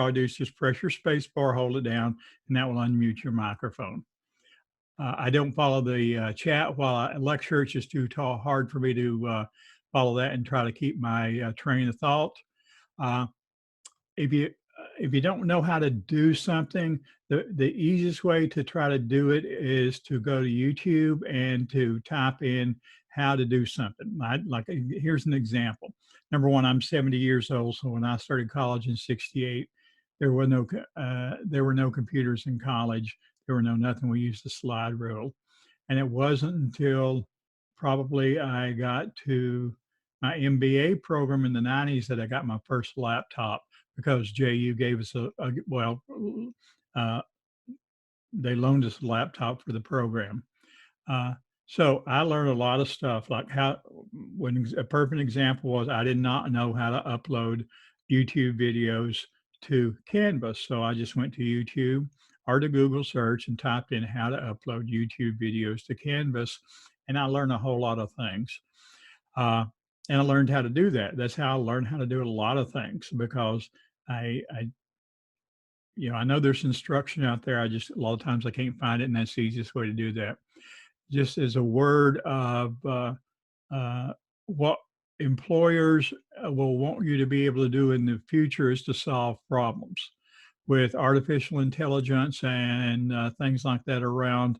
all I do is just press your space bar, hold it down, and that will unmute your microphone. I don't follow the chat while I lecture. It's just too hard for me to follow that and try to keep my train of thought. Uh, if you don't know how to do something, the easiest way to try to do it is to go to YouTube and to type in how to do something. Here's an example. Number one, I'm 70 years old, so when I started college in '68, there were no computers in college. There were nothing. We used a slide rule, and it wasn't until probably I got to my MBA program in the '90s that I got my first laptop, because JU gave us uh, they loaned us a laptop for the program. Uh, so I learned a lot of stuff, like when a perfect example was I did not know how to upload YouTube videos to Canvas. So I just went to YouTube or to Google search and typed in how to upload YouTube videos to Canvas. And I learned a whole lot of things. And I learned how to do that. That's how I learned how to do a lot of things, because I I know there's instruction out there. A lot of times I can't find it, and that's the easiest way to do that. Just as a word of what employers will want you to be able to do in the future is to solve problems with artificial intelligence and things like that around.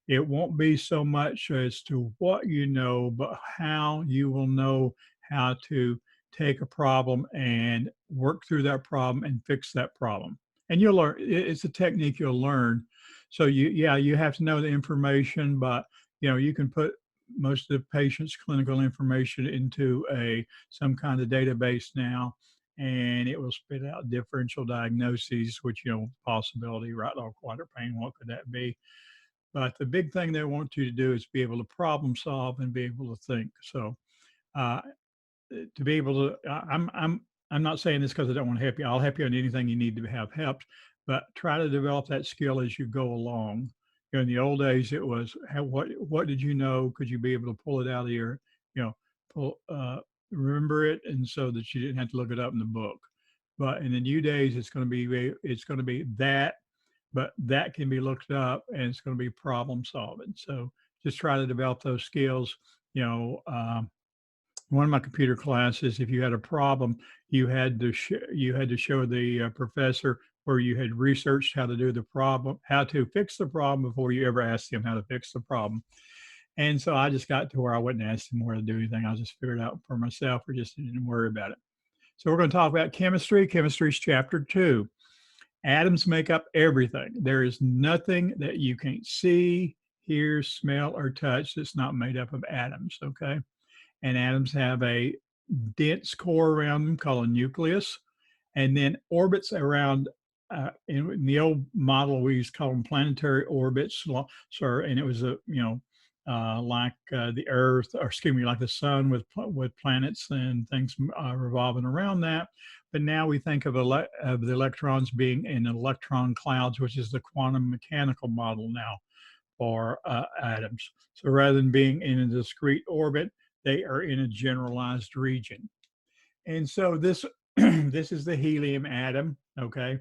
It won't be so much as to what you know, but how you will know how to take a problem and work through that problem and fix that problem. And you'll learn, it's a technique you'll learn. So you have to know the information, but you can put most of the patient's clinical information into some kind of database now, and it will spit out differential diagnoses, which, possibility, right, or quadriplegia pain, what could that be? But the big thing they want you to do is be able to problem solve and be able to think. So uh, to be able to, I'm not saying this because I don't want to help you. I'll help you on anything you need to have helped, but try to develop that skill as you go along. In the old days, it was what did you know? Could you be able to pull it out of your, pull remember it, and so that you didn't have to look it up in the book. But in the new days, it's going to be that, but that can be looked up, and it's going to be problem solving. So just try to develop those skills. One of my computer classes, if you had a problem, you had to show the professor where you had researched how to do the problem, how to fix the problem before you ever asked him how to fix the problem. And so I just got to where I wouldn't ask him where to do anything. I just figured it out for myself, or just didn't worry about it. So we're going to talk about chemistry. Chemistry is chapter 2. Atoms make up everything. There is nothing that you can't see, hear, smell, or touch that's not made up of atoms, okay? And atoms have a dense core around them called a nucleus, and then orbits around. In the old model, we used to call them planetary orbits. So, and it was like the Earth, or excuse me, like the Sun with planets and things revolving around that. But now we think of the electrons being in electron clouds, which is the quantum mechanical model now for atoms. So rather than being in a discrete orbit, they are in a generalized region. And so this this is the helium atom, okay?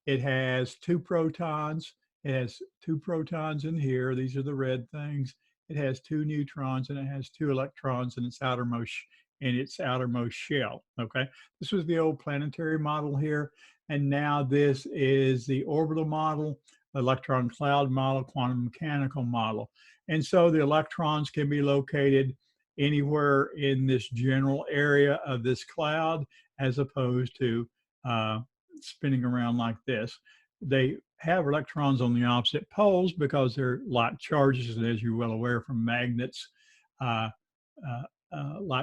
It has 2 protons. It has 2 protons in here. These are the red things. It has 2 neutrons, and it has 2 electrons in its outermost shell, okay? This was the old planetary model here, and now this is the orbital model, electron cloud model, quantum mechanical model. And so the electrons can be located anywhere in this general area of this cloud, as opposed to spinning around like this. They have electrons on the opposite poles because they're like charges, and as you're well aware from magnets, like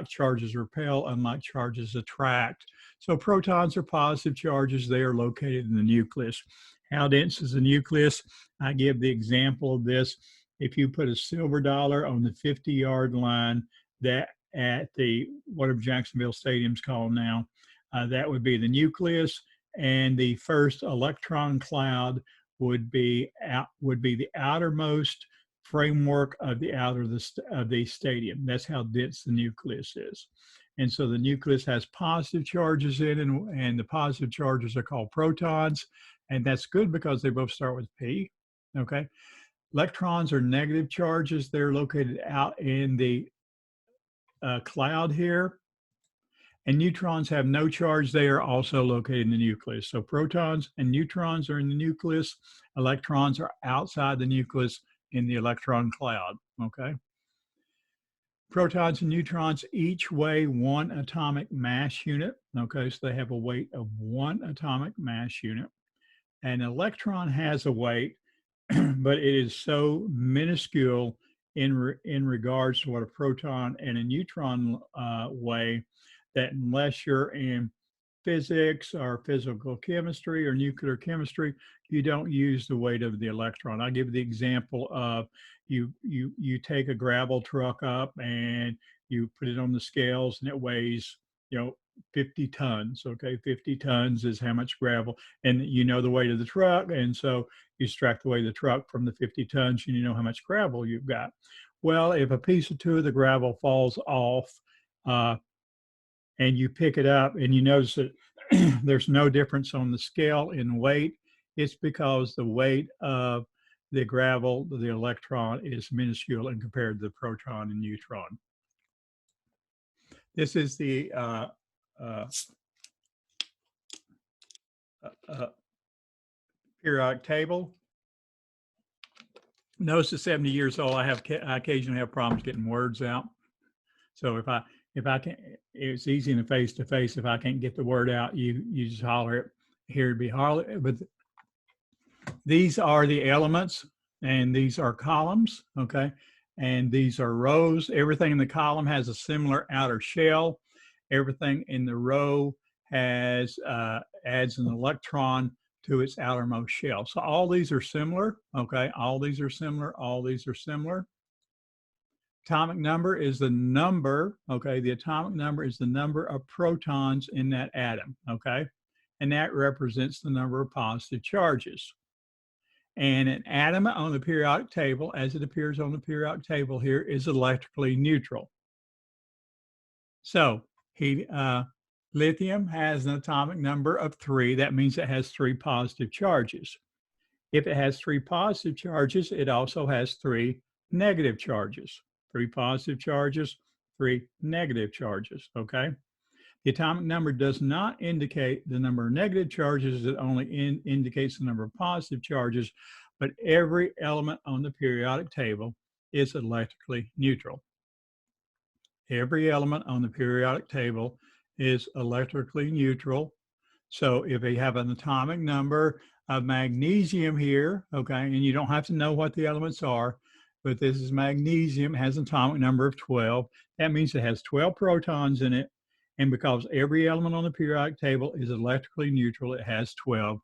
charges repel, unlike charges attract. So protons are positive charges. They are located in the nucleus. How dense is the nucleus? I give the example of this. If you put a silver dollar on the 50-yard line, that at what of Jacksonville Stadium's called now, that would be the nucleus, and the first electron cloud would be the outermost framework of the outer of the stadium. That's how dense the nucleus is. And so the nucleus has positive charges in, and the positive charges are called protons. And that's good because they both start with P, okay? Electrons are negative charges. They're located out in the cloud here. And neutrons have no charge. They are also located in the nucleus. So protons and neutrons are in the nucleus. Electrons are outside the nucleus in the electron cloud, okay? Protons and neutrons each weigh 1 atomic mass unit, okay? So they have a weight of 1 atomic mass unit. An electron has a weight, but it is so minuscule in regards to what a proton and a neutron weigh, that unless you're in physics or physical chemistry or nuclear chemistry, you don't use the weight of the electron. I'll give the example of you take a gravel truck up and you put it on the scales and it weighs, 50 tons. Okay, 50 tons is how much gravel, and you know the weight of the truck, and so you subtract the weight of the truck from the 50 tons and you know how much gravel you've got. Well, if a piece or two of the gravel falls off and you pick it up and you notice that there's no difference on the scale in weight, it's because the weight of the gravel, the electron, is minuscule in compared to the proton and neutron. This is the periodic table. Notice at 70 years old, I occasionally have problems getting words out. So if I can, it's easy in a face-to-face. If I can't get the word out, you just holler it. Here to be holler. But these are the elements, and these are columns, okay? And these are rows. Everything in the column has a similar outer shell. Everything in the row has adds an electron to its outermost shell. So all these are similar, okay? All these are similar. All these are similar. Atomic number is the number, okay? The atomic number is the number of protons in that atom, okay? And that represents the number of positive charges. And an atom on the periodic table, as it appears on the periodic table here, is electrically neutral. So lithium has an atomic number of 3. That means it has 3 positive charges. If it has 3 positive charges, it also has 3 negative charges. 3 positive charges, 3 negative charges, okay? The atomic number does not indicate the number of negative charges. It only indicates the number of positive charges, but every element on the periodic table is electrically neutral. Every element on the periodic table is electrically neutral. So if we have an atomic number of magnesium here, okay, and you don't have to know what the elements are, but this is magnesium, has an atomic number of 12. That means it has 12 protons in it. And because every element on the periodic table is electrically neutral, it has 12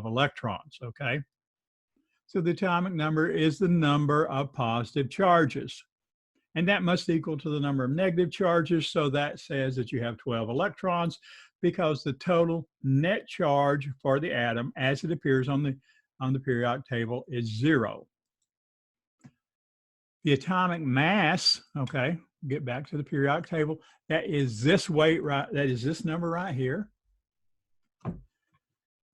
electrons, okay? So the atomic number is the number of positive charges. And that must equal to the number of negative charges. So that says that you have 12 electrons, because the total net charge for the atom as it appears on the periodic table is 0. The atomic mass, okay, get back to the periodic table, that is this weight, right? That is this number right here.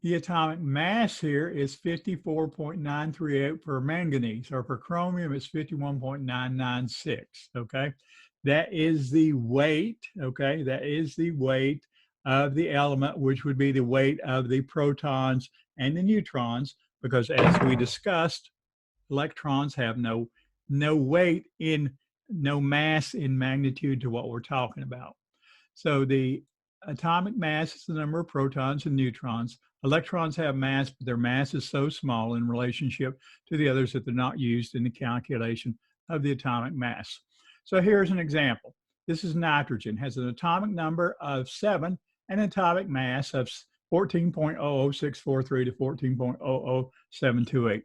The atomic mass here is 54.938 for manganese, or for chromium, it's 51.996, okay? That is the weight, okay? That is the weight of the element, which would be the weight of the protons and the neutrons, because as we discussed, electrons have no weight no mass in magnitude to what we're talking about. So the atomic mass is the number of protons and neutrons. Electrons have mass, but their mass is so small in relationship to the others that they're not used in the calculation of the atomic mass. So here's an example. This is nitrogen, has an atomic number of 7 and an atomic mass of 14.00643 to 14.00728.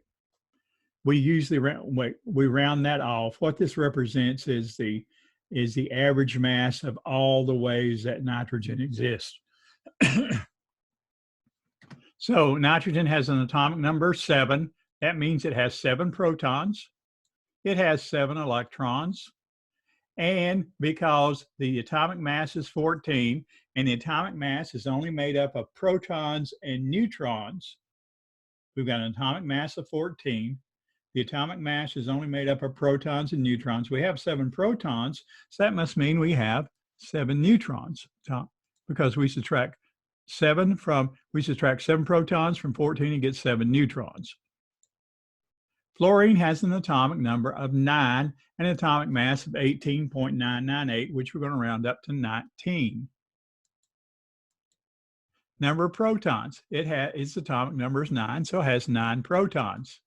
We usually round that off. What this represents is the average mass of all the ways that nitrogen exists. So nitrogen has an atomic number 7. That means it has 7 protons. It has 7 electrons. And because the atomic mass is 14 and the atomic mass is only made up of protons and neutrons, we've got an atomic mass of 14. The atomic mass is only made up of protons and neutrons. We have 7 protons, so that must mean we have 7 neutrons because we subtract 7 protons from 14 and get 7 neutrons. Fluorine has an atomic number of 9 and an atomic mass of 18.998, which we're going to round up to 19. Number of protons. Its atomic number is 9, so it has 9 protons.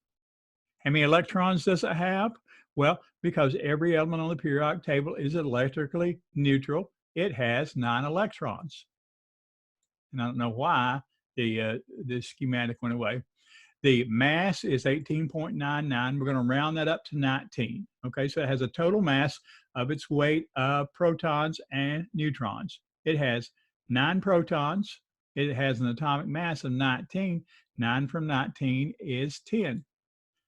How many electrons does it have? Well, because every element on the periodic table is electrically neutral, it has 9 electrons. And I don't know why the schematic went away. The mass is 18.99. We're going to round that up to 19. Okay, so it has a total mass of its weight of protons and neutrons. It has 9 protons. It has an atomic mass of 19. 9 from 19 is 10.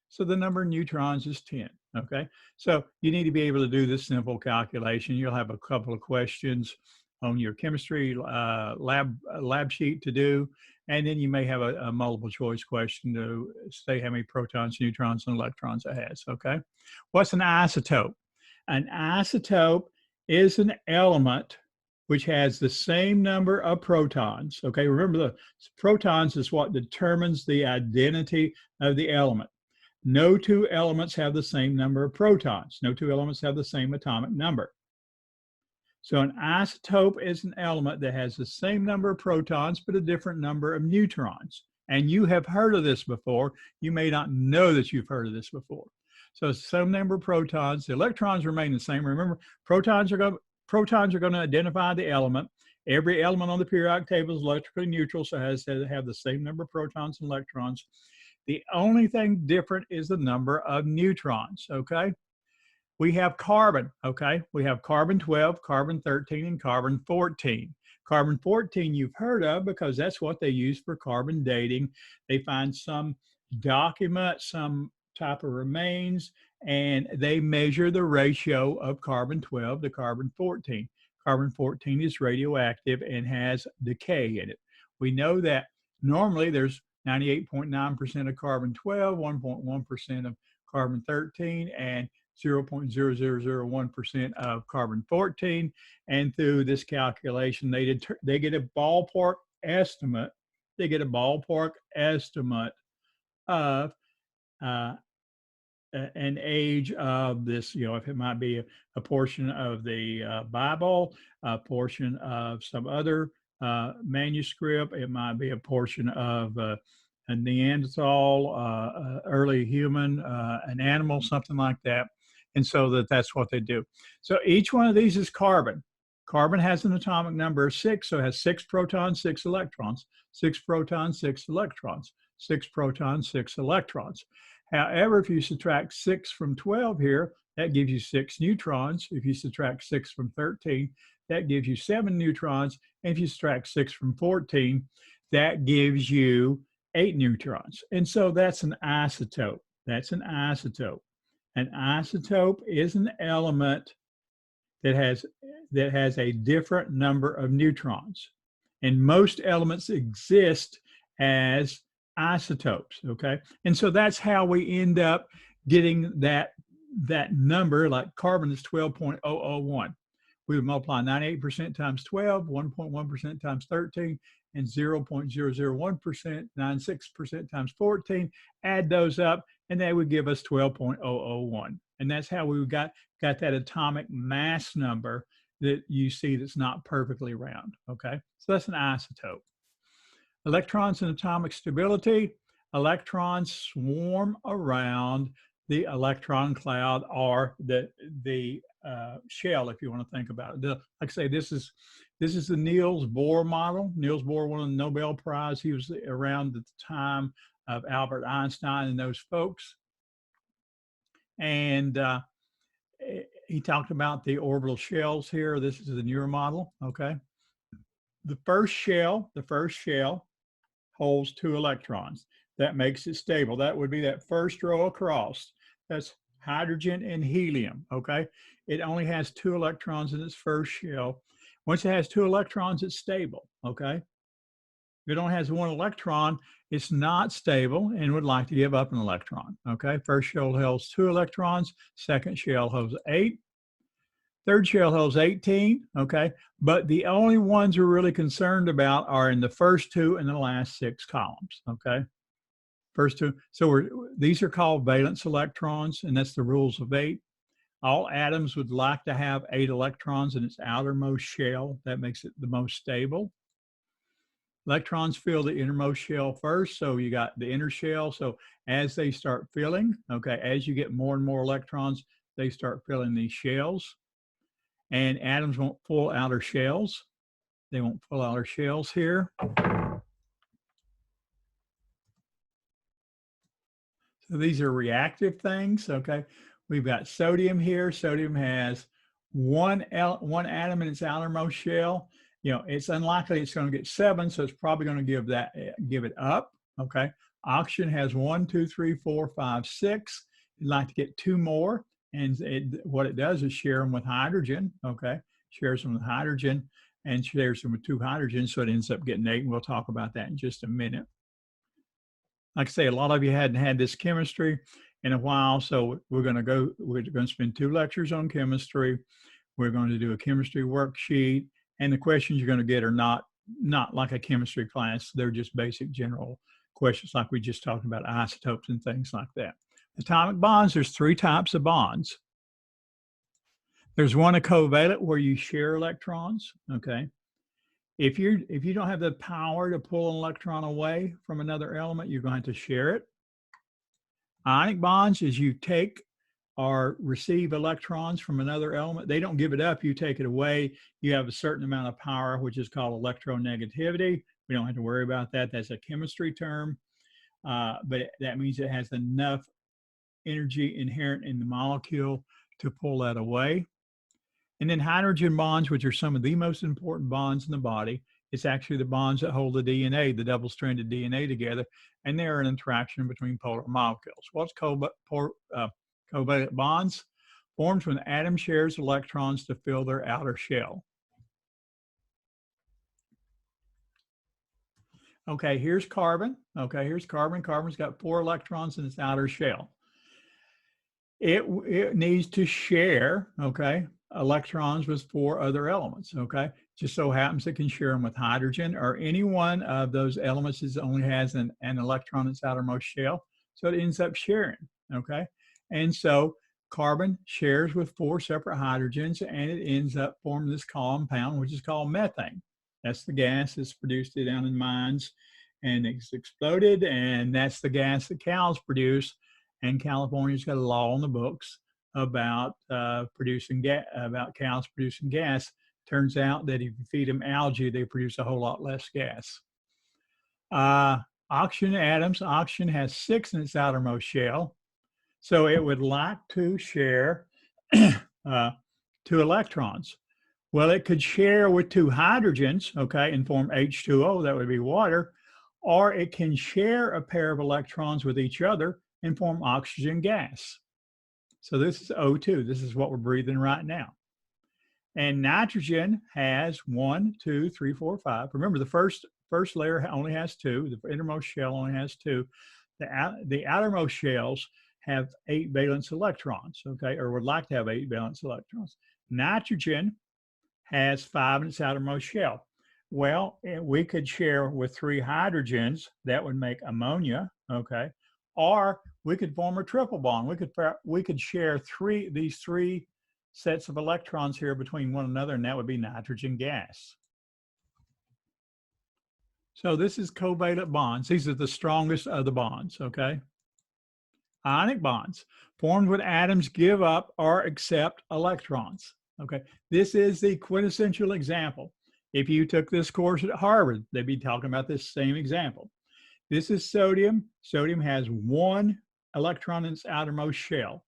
So the number of neutrons is 10. Okay, so you need to be able to do this simple calculation. You'll have a couple of questions on your chemistry lab sheet to do. And then you may have a multiple choice question to say how many protons, neutrons, and electrons it has, okay? What's an isotope? An isotope is an element which has the same number of protons, okay? Remember, the protons is what determines the identity of the element. No 2 elements have the same number of protons. No 2 elements have the same atomic number. So an isotope is an element that has the same number of protons, but a different number of neutrons. And you have heard of this before. You may not know that you've heard of this before. So it's the same number of protons. The electrons remain the same. Remember, protons are going to identify the element. Every element on the periodic table is electrically neutral, so it has to have the same number of protons and electrons. The only thing different is the number of neutrons, okay? We have carbon, okay? We have carbon 12, carbon 13, and carbon 14. Carbon 14 you've heard of because that's what they use for carbon dating. They find some document, some type of remains, and they measure the ratio of carbon 12 to carbon 14. Carbon 14 is radioactive and has decay in it. We know that normally there's 98.9% of carbon 12, 1.1% of carbon 13, and 0.0001% of carbon 14. And through this calculation, they get a ballpark estimate. They get a ballpark estimate of an age of this, if it might be a portion of the Bible, a portion of some other manuscript, it might be a portion of a Neanderthal, early human, an animal, something like that. And so that's what they do. So each one of these is carbon. Carbon has an atomic number of 6, so it has 6 protons, 6 electrons, 6 protons, 6 electrons, 6 protons, 6 electrons. However, if you subtract 6 from 12 here, that gives you 6 neutrons. If you subtract 6 from 13, that gives you 7 neutrons. And if you subtract 6 from 14, that gives you 8 neutrons. And so that's an isotope. That's an isotope. An isotope is an element that has a different number of neutrons. And most elements exist as isotopes, okay? And so that's how we end up getting that number, like carbon is 12.001. We would multiply 98% times 12, 1.1% times 13, and 0.001%, 96% times 14, add those up, and that would give us 12.001. And that's how we got that atomic mass number that you see that's not perfectly round, okay? So that's an isotope. Electrons and atomic stability. Electrons swarm around the electron cloud, or the shell, if you want to think about it. Like I say, this is the Niels Bohr model. Niels Bohr won the Nobel Prize. He was around at the time of Albert Einstein and those folks. And he talked about the orbital shells here. This is the Newer model, okay? The first shell holds 2 electrons. That makes it stable. That would be that first row across. That's hydrogen and helium, okay? It only has 2 electrons in its first shell. Once it has 2 electrons, it's stable, okay? If it only has 1 electron, it's not stable and would like to give up an electron, okay? First shell holds 2 electrons, second shell holds 8, third shell holds 18, okay? But the only ones we're really concerned about are in the first 2 and the last 6 columns, okay? First 2. So these are called valence electrons, and that's the rules of 8. All atoms would like to have 8 electrons in its outermost shell. That makes it the most stable. Electrons fill the innermost shell first, so you got the inner shell. So as they start filling, okay, as you get more and more electrons, they start filling these shells. And atoms won't full outer shells. They won't full outer shells here. So these are reactive things, okay? We've got sodium here. Sodium has one atom in its outermost shell. You know, it's unlikely it's going to get 7, so it's probably going to give it up, okay? Oxygen has 1, 2, 3, 4, 5, 6. You'd like to get 2 more, and what it does is share them with hydrogen, okay? Shares them with hydrogen and shares them with 2 hydrogens, so it ends up getting 8, and we'll talk about that in just a minute. Like I say, a lot of you hadn't had this chemistry in a while, so we're going to spend 2 lectures on chemistry. We're going to do a chemistry worksheet, and the questions you're going to get are not like a chemistry class. They're just basic general questions like we just talked about isotopes and things like that. Atomic bonds, there's 3 types of bonds. There's one, a covalent, where you share electrons, okay? If you don't have the power to pull an electron away from another element, you're going to share it. Ionic bonds is you take or receive electrons from another element. They don't give it up, you take it away. You have a certain amount of power, which is called electronegativity. We don't have to worry about that. That's a chemistry term, but that means it has enough energy inherent in the molecule to pull that away. And then hydrogen bonds, which are some of the most important bonds in the body. It's actually the bonds that hold the DNA, the double-stranded DNA together, and they're an interaction between polar molecules. What's covalent bonds? Forms when the atom shares electrons to fill their outer shell. Okay, here's carbon. Okay, here's carbon. Carbon's got 4 electrons in its outer shell. It needs to share, okay, electrons with 4 other elements, okay? Just so happens it can share them with hydrogen or any one of those elements that only has an electron in its outermost shell. So it ends up sharing, okay? And so carbon shares with 4 separate hydrogens and it ends up forming this compound, which is called methane. That's the gas that's produced down in mines and it's exploded, and that's the gas that cows produce. And California's got a law on the books about cows producing gas. Turns out that if you feed them algae, they produce a whole lot less gas. Oxygen atoms. Oxygen has 6 in its outermost shell, so it would like to share 2 electrons. Well, it could share with 2 hydrogens, okay, and form H2O. That would be water, or it can share a pair of electrons with each other and form oxygen gas. So this is O2. This is what we're breathing right now. And nitrogen has 1, 2, 3, 4, 5. Remember, the first layer only has 2. The innermost shell only has 2. The outermost shells have 8 valence electrons, okay, or would like to have 8 valence electrons. Nitrogen has 5 in its outermost shell. Well, we could share with 3 hydrogens. That would make ammonia, okay? Or we could form a triple bond. We could share these 3 sets of electrons here between one another, and that would be nitrogen gas. So this is covalent bonds. These are the strongest of the bonds, okay? Ionic bonds, formed when atoms give up or accept electrons, okay? This is the quintessential example. If you took this course at Harvard, they'd be talking about this same example. This is sodium. Sodium has 1 electron in its outermost shell.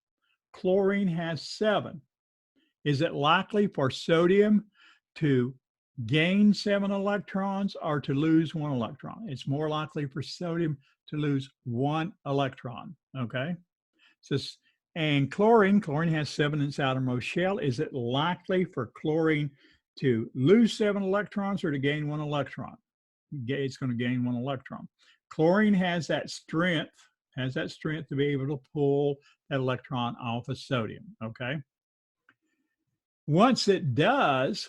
Chlorine has 7. Is it likely for sodium to gain 7 electrons or to lose 1 electron? It's more likely for sodium to lose 1 electron, okay? So And chlorine has 7 in its outermost shell. Is it likely for chlorine to lose 7 electrons or to gain 1 electron? It's going to gain 1 electron. Chlorine has that strength to be able to pull that electron off of sodium, okay? Once it does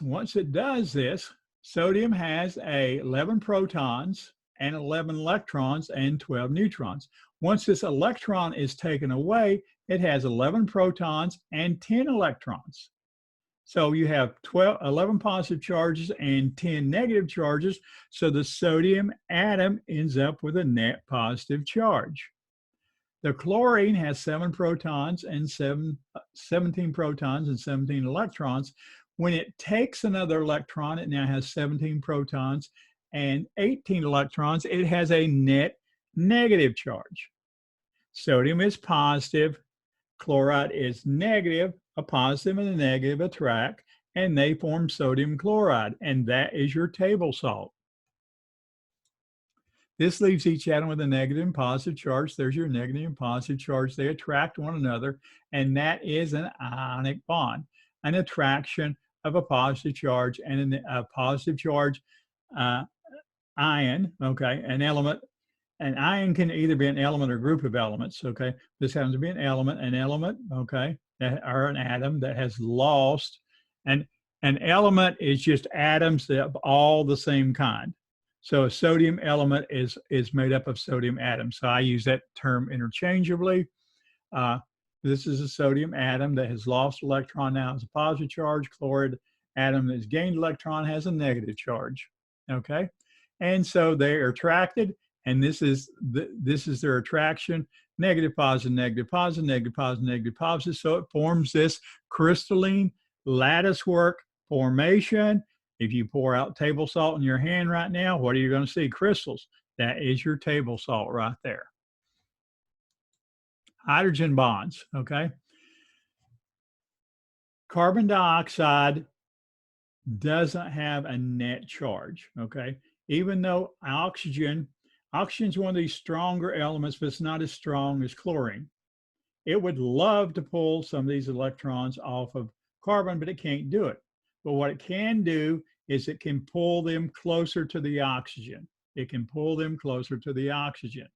this, sodium has 11 protons and 11 electrons and 12 neutrons. Once this electron is taken away, it has 11 protons and 10 electrons. So you have 11 positive charges and 10 negative charges. So the sodium atom ends up with a net positive charge. The chlorine has 17 protons and 17 electrons. When it takes another electron, it now has 17 protons and 18 electrons. It has a net negative charge. Sodium is positive, chloride is negative. A positive and a negative attract, and they form sodium chloride, and that is your table salt. This leaves each atom with a negative and positive charge. There's your negative and positive charge. They attract one another, and that is an ionic bond, an attraction of a positive charge and a positive charge ion, okay, an element. An ion can either be an element or group of elements, okay? This happens to be an element, okay, or an atom that has lost. And an element is just atoms that have all the same kind. So a sodium element is made up of sodium atoms. So I use that term interchangeably. This is a sodium atom that has lost electron, now has a positive charge. Chloride atom that has gained electron has a negative charge, okay? And so they are attracted, and this is their attraction: negative, positive, negative, positive, negative, positive, negative, positive. So it forms this crystalline latticework formation. If you pour out table salt in your hand right now, what are you going to see? Crystals. That is your table salt right there. Hydrogen bonds, okay? Carbon dioxide doesn't have a net charge, okay? Even though oxygen is one of these stronger elements, but it's not as strong as chlorine. It would love to pull some of these electrons off of carbon, but it can't do it. But what it can do is it can pull them closer to the oxygen. It can pull them closer to the oxygen.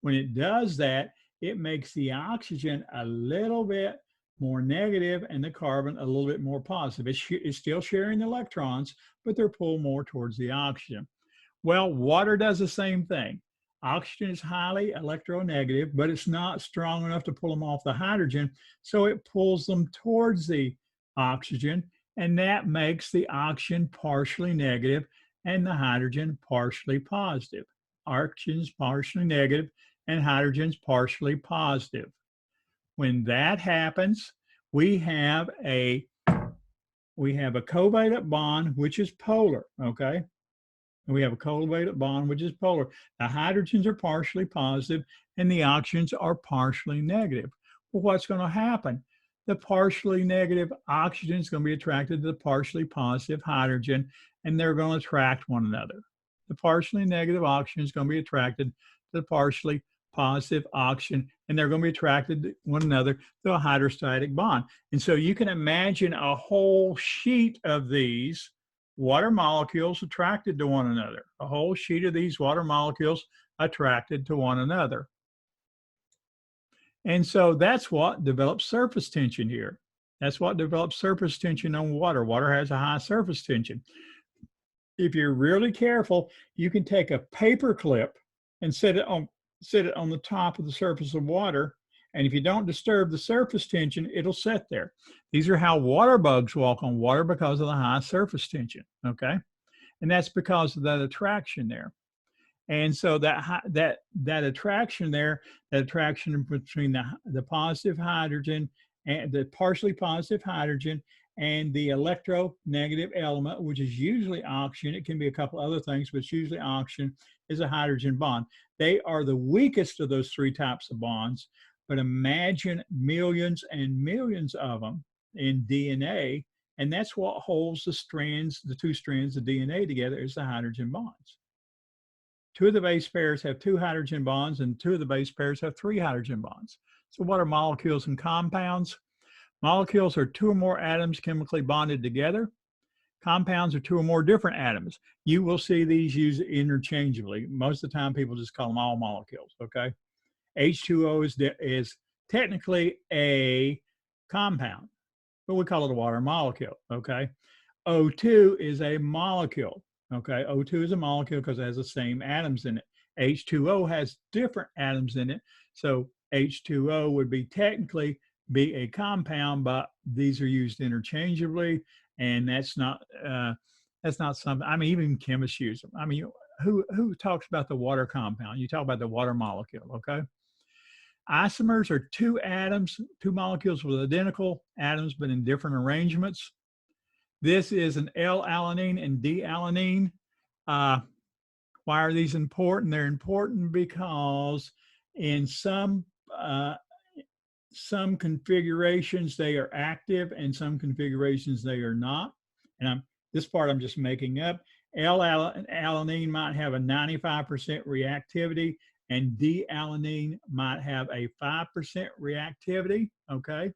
When it does that, it makes the oxygen a little bit more negative and the carbon a little bit more positive. It's still sharing electrons, but they're pulled more towards the oxygen. Well, water does the same thing. Oxygen is highly electronegative, but it's not strong enough to pull them off the hydrogen, so it pulls them towards the oxygen, and that makes the oxygen partially negative and the hydrogen partially positive. Oxygen's partially negative and hydrogen's partially positive. When that happens, we have a covalent bond, which is polar, okay? And we have a covalent bond, which is polar. The hydrogens are partially positive and the oxygens are partially negative. Well, what's going to happen? The partially negative oxygen is going to be attracted to the partially positive hydrogen, and they're going to attract one another. The partially negative oxygen is going to be attracted to the partially positive oxygen, and they're going to be attracted to one another through a hydrostatic bond. And so you can imagine a whole sheet of these water molecules attracted to one another, a whole sheet of these water molecules attracted to one another. And so that's what develops surface tension here. That's what develops surface tension on water. Water has a high surface tension. If you're really careful, you can take a paper clip and set it on the top of the surface of water. And if you don't disturb the surface tension, it'll sit there. These are how water bugs walk on water, because of the high surface tension, okay? And that's because of that attraction there. And so that attraction there, that attraction between the positive hydrogen and the partially positive hydrogen and the electronegative element, which is usually oxygen, it can be a couple other things, but it's usually oxygen, is a hydrogen bond. They are the weakest of those three types of bonds, but imagine millions and millions of them in DNA, and that's what holds the two strands of DNA together, is the hydrogen bonds. Two of the base pairs have two hydrogen bonds, and two of the base pairs have three hydrogen bonds. So what are molecules and compounds? Molecules are two or more atoms chemically bonded together. Compounds are two or more different atoms. You will see these used interchangeably. Most of the time, people just call them all molecules, okay? H2O is technically a compound, but we call it a water molecule, okay? O2 is a molecule, okay? O2 is a molecule because it has the same atoms in it. H2O has different atoms in it, so H2O would be technically be a compound, but these are used interchangeably, and that's not something. I mean, even chemists use them. I mean, who talks about the water compound? You talk about the water molecule, okay? Isomers are two atoms, two molecules with identical atoms, but in different arrangements. This is an L-alanine and D-alanine. Why are these important? They're important because in some configurations they are active and some configurations they are not. And this part I'm just making up. L-alanine might have a 95% reactivity and D-alanine might have a 5% reactivity, okay?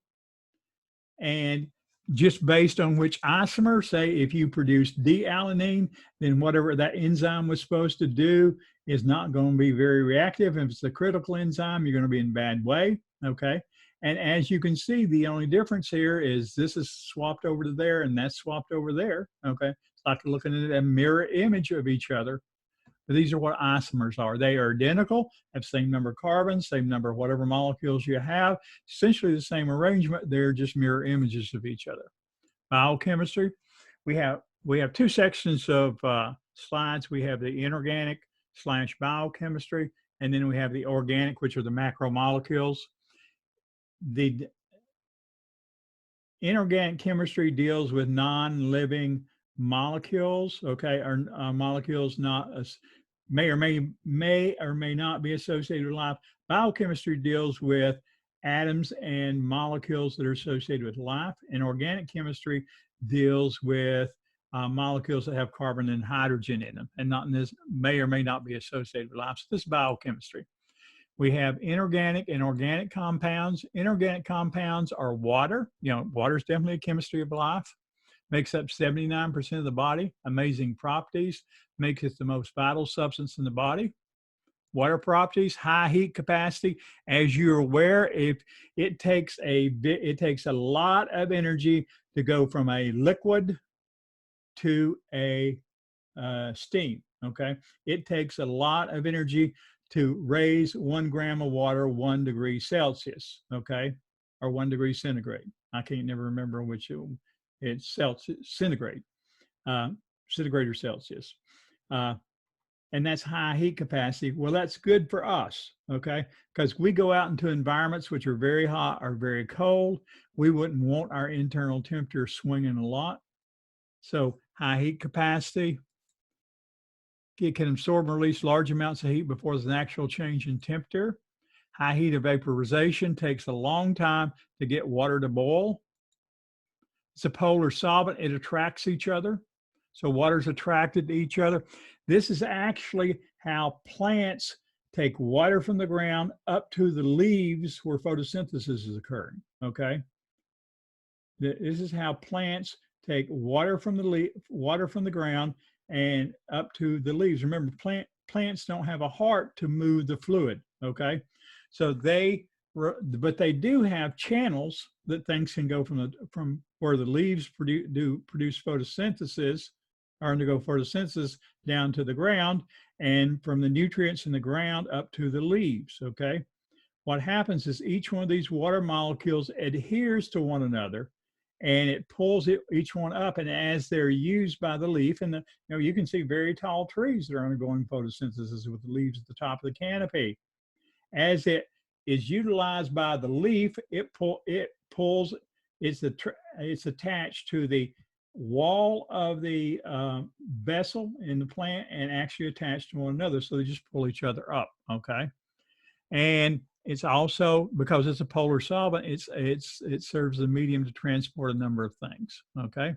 And just based on which isomer, say if you produce D-alanine, then whatever that enzyme was supposed to do is not going to be very reactive. If it's the critical enzyme, you're going to be in a bad way, okay? And as you can see, the only difference here is this is swapped over to there and that's swapped over there, okay? It's like looking at a mirror image of each other. These are what isomers are. They are identical, have the same number of carbons, same number of whatever molecules you have, essentially the same arrangement. They're just mirror images of each other. Biochemistry, we have two sections of slides. We have the inorganic / biochemistry, and then we have the organic, which are the macromolecules. The inorganic chemistry deals with non-living molecules, okay, or molecules not may or may not be associated with life. Biochemistry deals with atoms and molecules that are associated with life, and organic chemistry deals with molecules that have carbon and hydrogen in them, and not in this may or may not be associated with life. So this is biochemistry. We have inorganic and organic compounds. Inorganic compounds are water. You know, water is definitely a chemistry of life. Makes up 79% of the body. Amazing properties. Makes it the most vital substance in the body. Water properties, high heat capacity. As you're aware, if it takes a lot of energy to go from a liquid to a steam. Okay, it takes a lot of energy to raise 1 gram of water 1 degree Celsius, okay, or 1 degree centigrade. I can't never remember which it's Celsius, centigrade, centigrade or Celsius. And that's high heat capacity. Well, that's good for us, okay, because we go out into environments which are very hot or very cold. We wouldn't want our internal temperature swinging a lot. So high heat capacity, it can absorb and release large amounts of heat before there's an actual change in temperature. High heat of vaporization takes a long time to get water to boil. It's a polar solvent. It attracts each other. So water's attracted to each other. This is actually how plants take water from the ground up to the leaves where photosynthesis is occurring, okay? This is how plants take water from the ground and up to the leaves. Remember, plants don't have a heart to move the fluid, okay? So but they do have channels that things can go from where the leaves produce photosynthesis or undergo photosynthesis down to the ground, and from the nutrients in the ground up to the leaves, okay? What happens is each one of these water molecules adheres to one another, and it pulls each one up, and as they're used by the leaf, and you can see very tall trees that are undergoing photosynthesis with the leaves at the top of the canopy. As it is utilized by the leaf, it pulls. It's attached to the wall of the vessel in the plant and actually attached to one another, so they just pull each other up. Okay, and it's also, because it's a polar solvent, it serves the medium to transport a number of things, okay?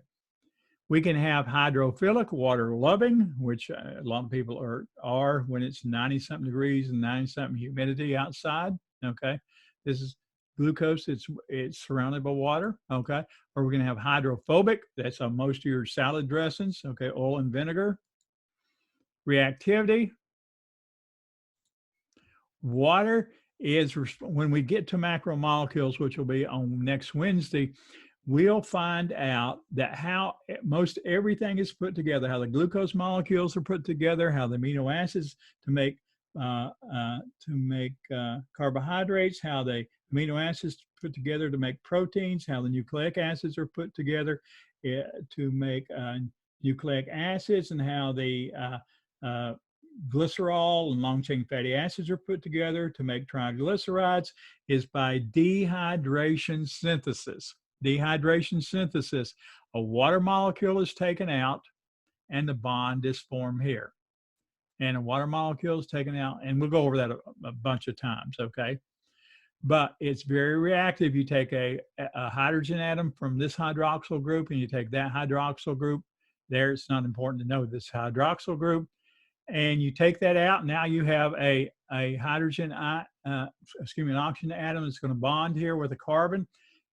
We can have hydrophilic, water loving, which a lot of people are when it's 90-something degrees and 90-something humidity outside, okay? This is glucose, it's surrounded by water, okay? Or we're going to have hydrophobic, that's on most of your salad dressings, okay? Oil and vinegar. Reactivity. Water is, when we get to macromolecules, which will be on next Wednesday, we'll find out that how most everything is put together, how the glucose molecules are put together, how the amino acids to make carbohydrates, how the amino acids put together to make proteins, how the nucleic acids are put together to make nucleic acids, and how the glycerol and long-chain fatty acids are put together to make triglycerides is by dehydration synthesis. Dehydration synthesis, a water molecule is taken out and the bond is formed here. And a water molecule is taken out, and we'll go over that a bunch of times, okay? But it's very reactive. You take a hydrogen atom from this hydroxyl group and you take that hydroxyl group. There, it's not important to know this hydroxyl group. And you take that out, now you have an oxygen atom that's going to bond here with a carbon.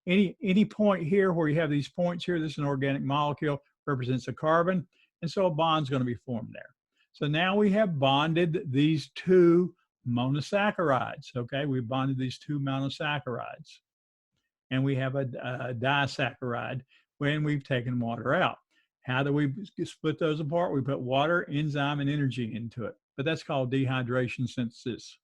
Any point here where you have these points here, this is an organic molecule, represents a carbon, and so a bond's going to be formed there. So now we have bonded these two monosaccharides, okay? We've bonded these two monosaccharides, and we have a disaccharide when we've taken water out. How do we split those apart? We put water, enzyme, and energy into it, but that's called dehydration synthesis.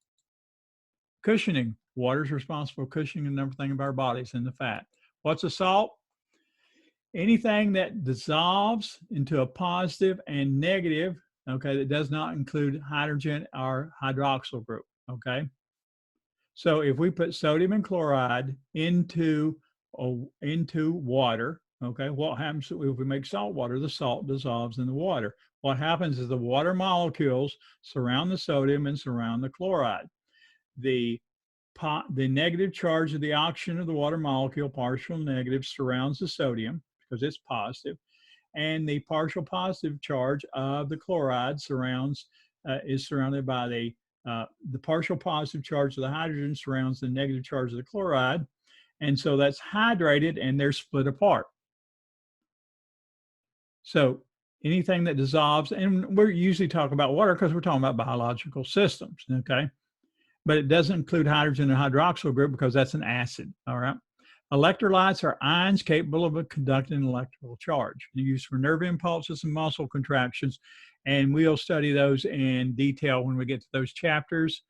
Cushioning. Water is responsible for cushioning everything of our bodies and the fat. What's a salt? Anything that dissolves into a positive and negative, okay, that does not include hydrogen or hydroxyl group, okay? So if we put sodium and chloride into water, okay, what happens if we make salt water? The salt dissolves in the water. What happens is the water molecules surround the sodium and surround the chloride. The negative charge of the oxygen of the water molecule, partial negative, surrounds the sodium because it's positive, and the partial positive charge of the chloride is surrounded by the partial positive charge of the hydrogen surrounds the negative charge of the chloride, and so that's hydrated and they're split apart. So anything that dissolves, and we're usually talking about water because we're talking about biological systems, okay? But it doesn't include hydrogen and hydroxyl group because that's an acid, all right? Electrolytes are ions capable of conducting an electrical charge. They're used for nerve impulses and muscle contractions, and we'll study those in detail when we get to those chapters.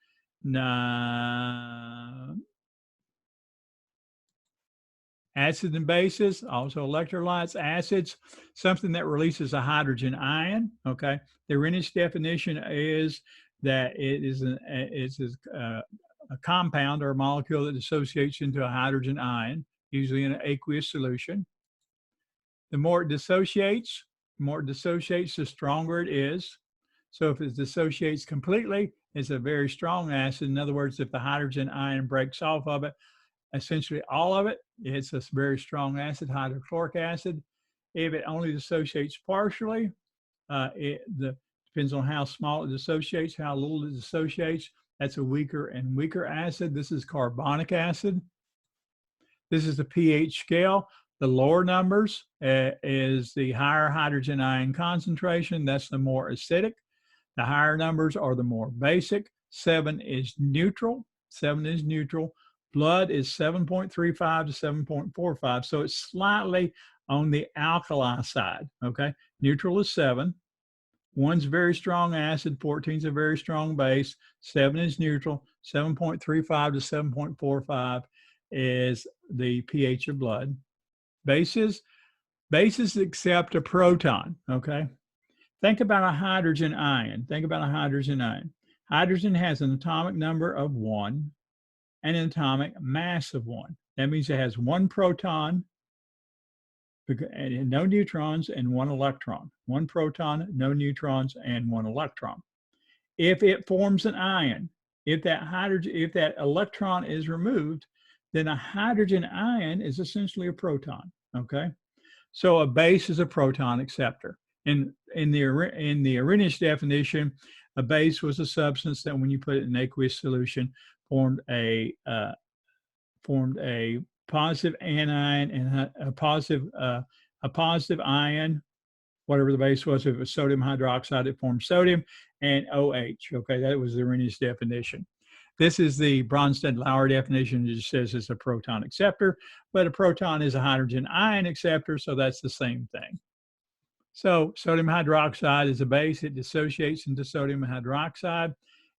Acids and bases, also electrolytes, acids, something that releases a hydrogen ion, okay? The Renish definition is that it is a compound or a molecule that dissociates into a hydrogen ion, usually in an aqueous solution. The more it dissociates, the stronger it is. So if it dissociates completely, it's a very strong acid. In other words, if the hydrogen ion breaks off of it, essentially all of it, it's a very strong acid, hydrochloric acid. If it only dissociates partially, depends on how small it dissociates, how little it dissociates. That's a weaker and weaker acid. This is carbonic acid. This is the pH scale. The lower numbers is the higher hydrogen ion concentration. That's the more acidic. The higher numbers are the more basic. 7 is neutral. 7 is neutral. Blood is 7.35 to 7.45. So it's slightly on the alkali side, okay? Neutral is 7. 1's very strong acid, 14's a very strong base, 7 is neutral, 7.35 to 7.45 is the pH of blood. Bases accept a proton, okay? Think about a hydrogen ion. Think about a hydrogen ion. Hydrogen has an atomic number of 1 and an atomic mass of 1. That means it has 1 proton, and no neutrons, and 1 electron. 1 proton, no neutrons, and 1 electron. If it forms an ion, if that electron is removed, then a hydrogen ion is essentially a proton, okay? So a base is a proton acceptor. In the Arrhenius definition, a base was a substance that when you put it in aqueous solution formed a formed a positive anion and a positive ion, whatever the base was. If it was sodium hydroxide, it formed sodium and OH. Okay, that was the Arrhenius definition. This is the Bronsted-Lowry definition. It just says it's a proton acceptor, but a proton is a hydrogen ion acceptor, so that's the same thing. So sodium hydroxide is a base. It dissociates into sodium hydroxide.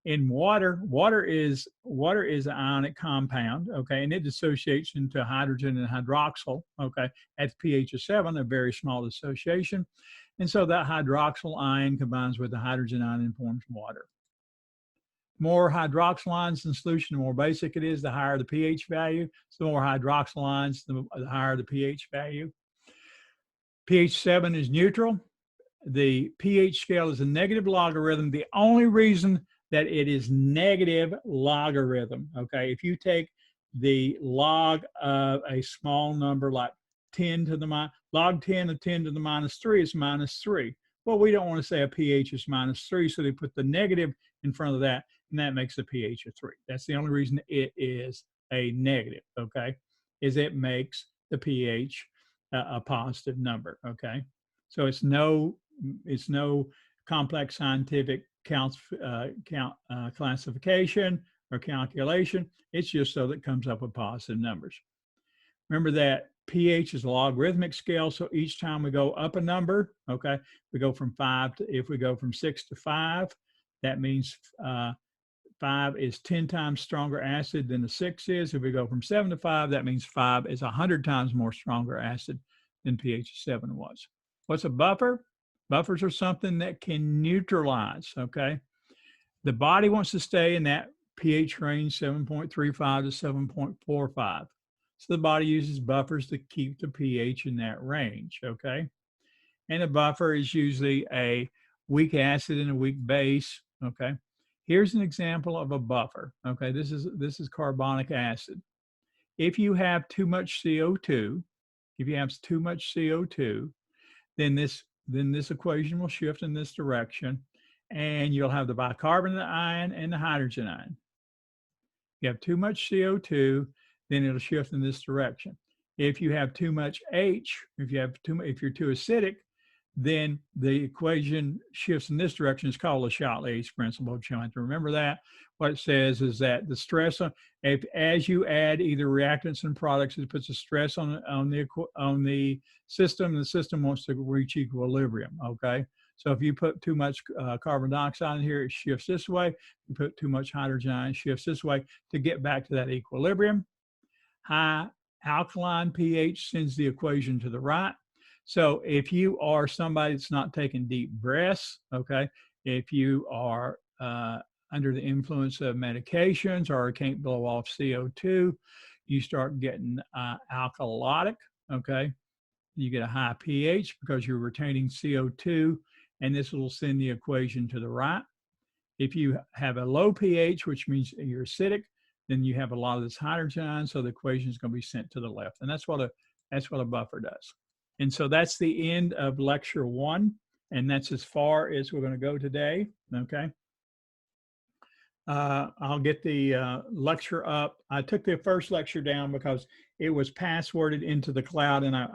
In water, water is an ionic compound, okay, and it dissociates into hydrogen and hydroxyl, okay, at the pH of 7, a very small dissociation. And so that hydroxyl ion combines with the hydrogen ion and forms water. More hydroxyl ions in solution, the more basic it is, the higher the pH value. So the more hydroxyl ions, the higher the pH value. pH 7 is neutral. The pH scale is a negative logarithm. The only reason that it is negative logarithm, okay, if you take the log of a small number like 10 to the minus, log 10 of 10 to the minus 3 is minus 3. Well, we don't want to say a pH is minus 3, so they put the negative in front of that, and that makes a pH of 3. That's the only reason it is a negative, okay, is it makes the pH a positive number, okay? So it's no complex scientific classification or calculation. It's just so that it comes up with positive numbers. Remember that pH is a logarithmic scale, so each time we go up a number, okay, we go from 5 to, if we go from 6 to 5, that means 5 is 10 times stronger acid than the 6 is. If we go from 7 to 5, that means 5 is 100 times more stronger acid than pH 7 was. What's a buffer? Buffers are something that can neutralize, okay? The body wants to stay in that pH range 7.35 to 7.45. So the body uses buffers to keep the pH in that range, okay? And a buffer is usually a weak acid and a weak base, okay? Here's an example of a buffer, okay? This is carbonic acid. If you have too much CO2, then this equation will shift in this direction, and you'll have the bicarbonate ion and the hydrogen ion. If you have too much CO2, then it'll shift in this direction. If you have too much H, if you're too acidic, then the equation shifts in this direction. It's called the Shockley's principle. You have to remember that. What it says is that the stress as you add either reactants and products, it puts a stress on the system. The system wants to reach equilibrium. Okay, so if you put too much carbon dioxide in here, it shifts this way. You put too much hydrogen, it shifts this way to get back to that equilibrium. High alkaline pH sends the equation to the right. So if you are somebody that's not taking deep breaths, okay, if you are under the influence of medications or can't blow off CO2, you start getting alkalotic, okay? You get a high pH because you're retaining CO2, and this will send the equation to the right. If you have a low pH, which means you're acidic, then you have a lot of this hydrogen ion, so the equation is going to be sent to the left. And that's what a buffer does. And so that's the end of lecture 1, and that's as far as we're going to go today, okay? I'll get the lecture up. I took the first lecture down because it was passworded into the cloud, and I